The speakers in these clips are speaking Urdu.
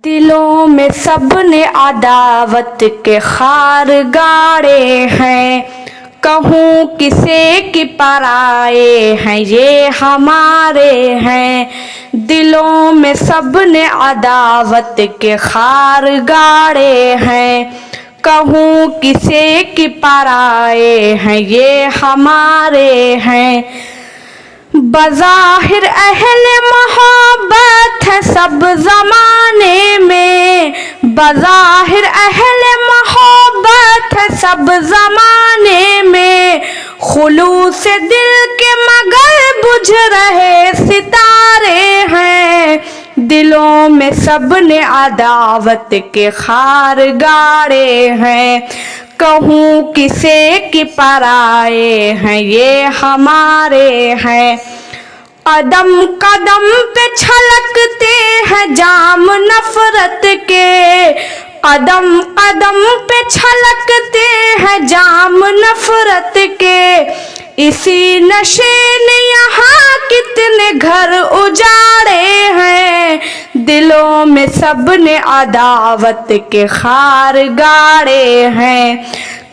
دلوں میں سب نے عداوت کے خار گاڑے ہیں، کہوں کسے کہ پرائے ہیں یہ ہمارے ہیں۔ دلوں میں سب نے عداوت کے خار گاڑے ہیں، کہوں کسے کہ پرائے ہیں یہ ہمارے ہیں۔ بظاہر اہل محبت ہے سب زمانے میں، بظاہر اہل محبت ہے سب زمانے میں، خلوص دل کے مگر بجھ رہے ستارے ہیں۔ دلوں میں سب نے عداوت کے خار گاڑے ہیں، کہوں کسے کہ پرائے ہیں یہ ہمارے ہیں۔ قدم قدم پہ چھلکتے ہیں جام نفرت کے، قدم قدم پہ چھلکتے ہیں جام نفرت کے، اسی نشے نے یہاں کتنے گھر اجاڑے ہیں۔ دلوں میں سب نے عداوت کے خار گاڑے ہیں،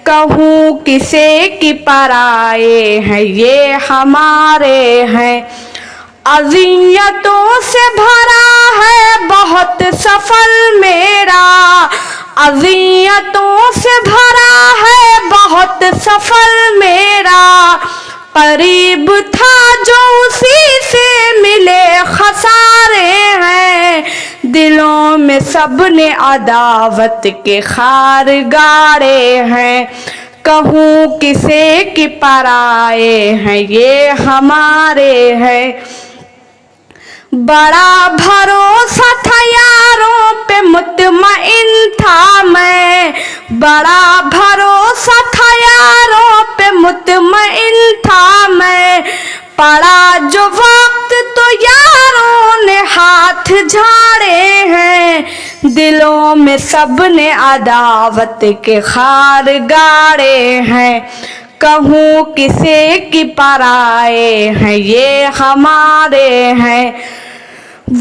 کہوں کسے کہ پرائے ہیں یہ ہمارے ہیں۔ اذیتوں سے بھرا ہے بہت سفر میرا، اذیتوں سے بھرا ہے بہت سفر میرا، قریب تھا جو اسی سے ملے خسارے ہیں۔ دلوں میں سب نے عداوت کے خار گاڑے ہیں، کہوں کسے کہ پرائے ہیں یہ ہمارے ہیں۔ بڑا بھروسہ تھا یاروں پہ مطمئن تھا میں، بڑا بھروسہ تھا یاروں پہ مطمئن تھا میں، پڑا جو وقت تو یاروں نے ہاتھ جھاڑے ہیں۔ دلوں میں سب نے عداوت کے خار گاڑے ہیں، کہوں کسے کہ پرائے ہیں یہ ہمارے ہیں۔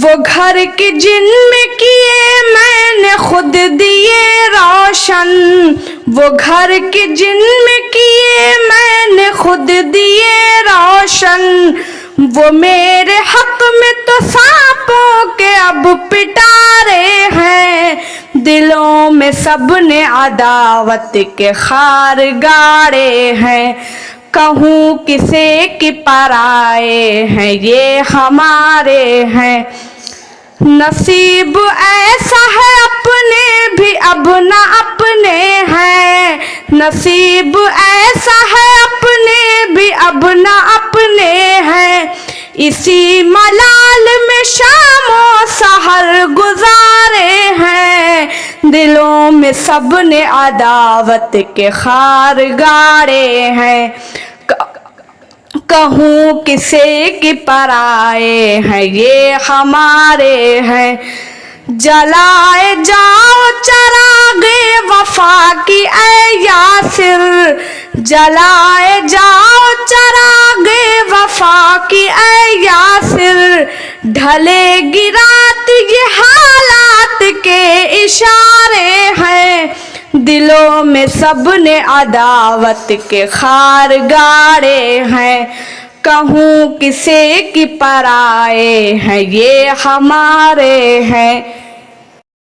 وہ گھر کے جن میں کیے میں نے خود دیے روشن، وہ گھر کے جن میں کیے میں نے خود دیے روشن، وہ میرے حق میں تو سانپوں کے اب پٹارے ہیں۔ دلوں میں سب نے عداوت کے خار گاڑے ہیں، کہوں کسے کہ پرائے ہیں یہ ہمارے ہیں۔ نصیب ایسا ہے اپنے بھی اب نہ اپنے ہیں، نصیب ایسا ہے اپنے بھی اب نہ اپنے ہیں، اسی ملال میں شام و سحر گزارے ہیں۔ دلوں میں سب نے عداوت کے خار گاڑے ہیں، کہوں کسے کہ پرائے ہیں یہ ہمارے ہیں۔ جلائے جاؤ چراغ وفا کی اے یاسر، جلائے جاؤ چراغ وفا کی اے یاسر، ڈھلے گی رات یہ حالات کے اشارے ہیں۔ دلوں میں سب نے عداوت کے خار گاڑے ہیں، کہوں کسے کہ پرائے ہیں یہ ہمارے ہیں۔